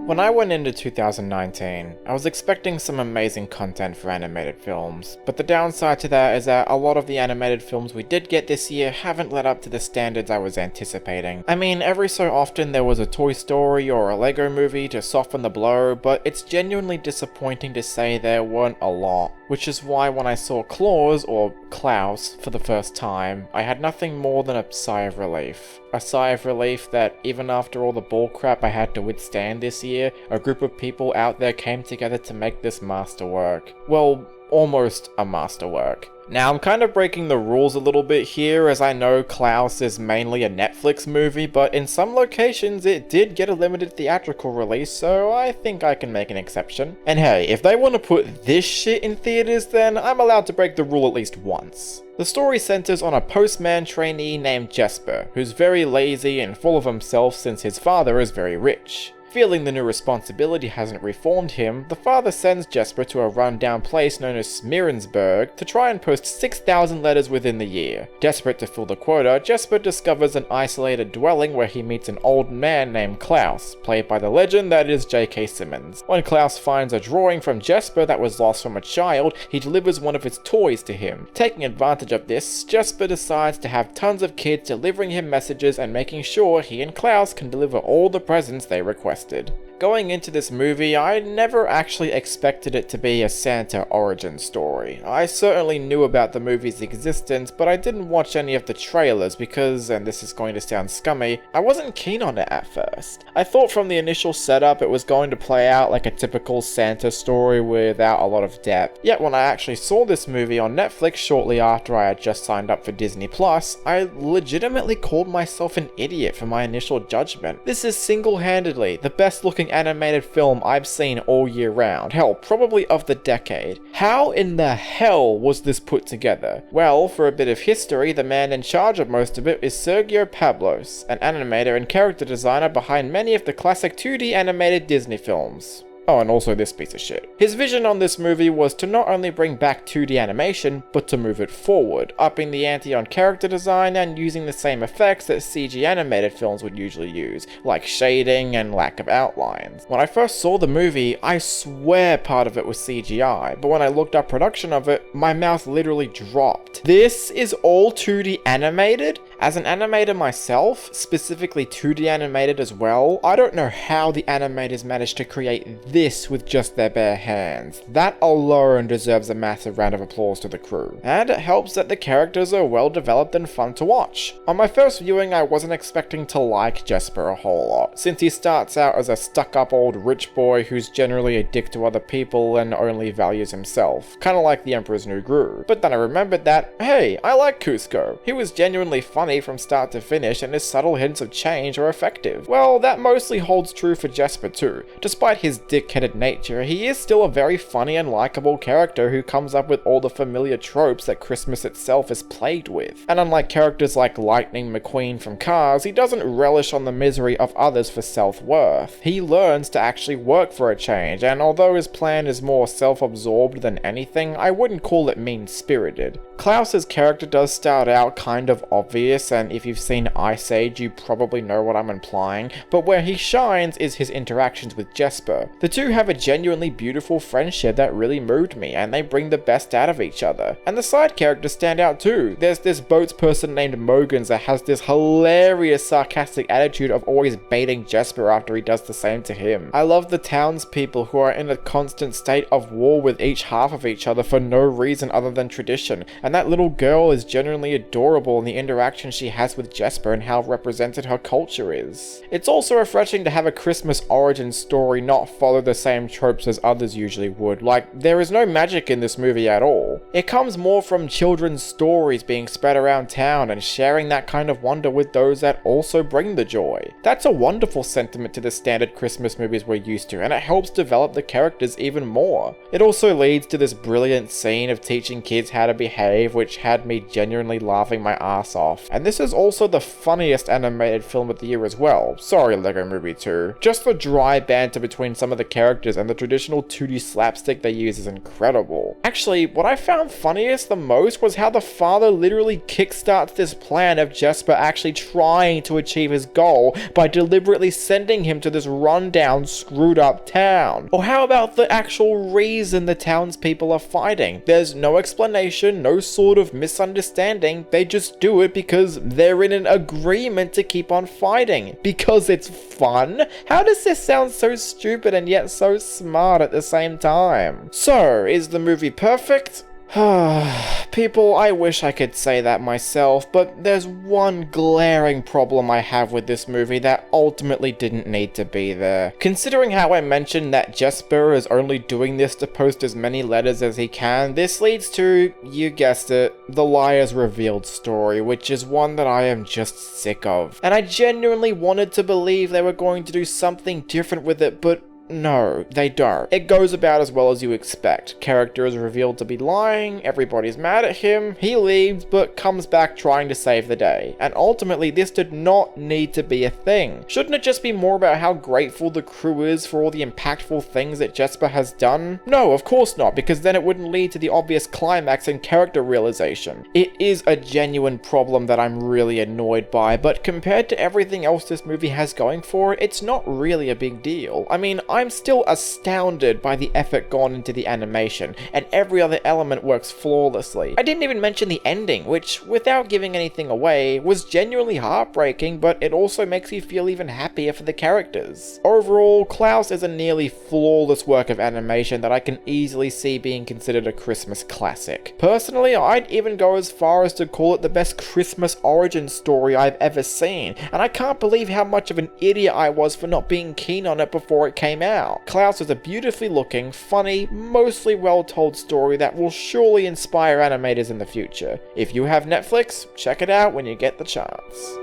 When I went into 2019, I was expecting some amazing content for animated films, but the downside to that is that a lot of the animated films we did get this year haven't led up to the standards I was anticipating. I mean, every so often there was a Toy Story or a Lego movie to soften the blow, but it's genuinely disappointing to say there weren't a lot. Which is why when I saw Klaus, for the first time, I had nothing more than a sigh of relief. A sigh of relief that, even after all the bullcrap I had to withstand this year, a group of people out there came together to make this masterwork. Well, almost a masterwork. Now, I'm kind of breaking the rules a little bit here, as I know Klaus is mainly a Netflix movie, but in some locations it did get a limited theatrical release, so I think I can make an exception. And hey, if they want to put this shit in theaters, then I'm allowed to break the rule at least once. The story centers on a postman trainee named Jesper, who's very lazy and full of himself since his father is very rich. Feeling the new responsibility hasn't reformed him, the father sends Jesper to a rundown place known as Smeerensburg to try and post 6,000 letters within the year. Desperate to fill the quota, Jesper discovers an isolated dwelling where he meets an old man named Klaus, played by the legend that is J.K. Simmons. When Klaus finds a drawing from Jesper that was lost from a child, he delivers one of his toys to him. Taking advantage of this, Jesper decides to have tons of kids delivering him messages and making sure he and Klaus can deliver all the presents they request. Going into this movie, I never actually expected it to be a Santa origin story. I certainly knew about the movie's existence, but I didn't watch any of the trailers because, and this is going to sound scummy, I wasn't keen on it at first. I thought from the initial setup it was going to play out like a typical Santa story without a lot of depth. Yet when I actually saw this movie on Netflix shortly after I had just signed up for Disney+, I legitimately called myself an idiot for my initial judgment. This is single-handedly the best looking animated film I've seen all year round, hell, probably of the decade. How in the hell was this put together? Well, for a bit of history, the man in charge of most of it is Sergio Pablos, an animator and character designer behind many of the classic 2D animated Disney films. Oh, and also this piece of shit. His vision on this movie was to not only bring back 2D animation, but to move it forward, upping the ante on character design and using the same effects that CG animated films would usually use, like shading and lack of outlines. When I first saw the movie, I swear part of it was CGI, but when I looked up production of it, my mouth literally dropped. This is all 2D animated? As an animator myself, specifically 2D animated as well, I don't know how the animators managed to create this with just their bare hands. That alone deserves a massive round of applause to the crew. And it helps that the characters are well developed and fun to watch. On my first viewing, I wasn't expecting to like Jesper a whole lot, since he starts out as a stuck-up old rich boy who's generally a dick to other people and only values himself, kinda like the Emperor's New Groove. But then I remembered that, hey, I like Kuzco. He was genuinely funny from start to finish, and his subtle hints of change are effective. Well, that mostly holds true for Jesper too. Despite his dick-headed nature, he is still a very funny and likable character who comes up with all the familiar tropes that Christmas itself is plagued with. And unlike characters like Lightning McQueen from Cars, he doesn't relish on the misery of others for self-worth. He learns to actually work for a change, and although his plan is more self-absorbed than anything, I wouldn't call it mean-spirited. Klaus's character does start out kind of obvious, and if you've seen Ice Age, you probably know what I'm implying, but where he shines is his interactions with Jesper. The two have a genuinely beautiful friendship that really moved me, and they bring the best out of each other. And the side characters stand out too. There's this boats person named Mogans that has this hilarious sarcastic attitude of always baiting Jesper after he does the same to him. I love the townspeople who are in a constant state of war with each half of each other for no reason other than tradition, and that little girl is genuinely adorable in the interaction she has with Jesper and how represented her culture is. It's also refreshing to have a Christmas origin story not follow the same tropes as others usually would, like there is no magic in this movie at all. It comes more from children's stories being spread around town and sharing that kind of wonder with those that also bring the joy. That's a wonderful sentiment to the standard Christmas movies we're used to, and it helps develop the characters even more. It also leads to this brilliant scene of teaching kids how to behave, which had me genuinely laughing my ass off. And this is also the funniest animated film of the year as well. Sorry, Lego Movie 2. Just the dry banter between some of the characters and the traditional 2D slapstick they use is incredible. Actually, what I found funniest the most was how the father literally kickstarts this plan of Jesper actually trying to achieve his goal by deliberately sending him to this rundown, screwed up town. Or how about the actual reason the townspeople are fighting? There's no explanation, no sort of misunderstanding, they just do it because they're in an agreement to keep on fighting. Because it's fun? How does this sound so stupid and yet so smart at the same time? So, is the movie perfect? People, I wish I could say that myself, but there's one glaring problem I have with this movie that ultimately didn't need to be there. Considering how I mentioned that Jesper is only doing this to post as many letters as he can, this leads to, you guessed it, the Liar's revealed story, which is one that I am just sick of. And I genuinely wanted to believe they were going to do something different with it, but no, they don't. It goes about as well as you expect. Character is revealed to be lying, everybody's mad at him, he leaves but comes back trying to save the day. And ultimately this did not need to be a thing. Shouldn't it just be more about how grateful the crew is for all the impactful things that Jesper has done? No, of course not, because then it wouldn't lead to the obvious climax and character realization. It is a genuine problem that I'm really annoyed by, but compared to everything else this movie has going for it, it's not really a big deal. I mean, I'm still astounded by the effort gone into the animation, and every other element works flawlessly. I didn't even mention the ending, which, without giving anything away, was genuinely heartbreaking, but it also makes you feel even happier for the characters. Overall, Klaus is a nearly flawless work of animation that I can easily see being considered a Christmas classic. Personally, I'd even go as far as to call it the best Christmas origin story I've ever seen, and I can't believe how much of an idiot I was for not being keen on it before it came out. Klaus is a beautifully looking, funny, mostly well-told story that will surely inspire animators in the future. If you have Netflix, check it out when you get the chance.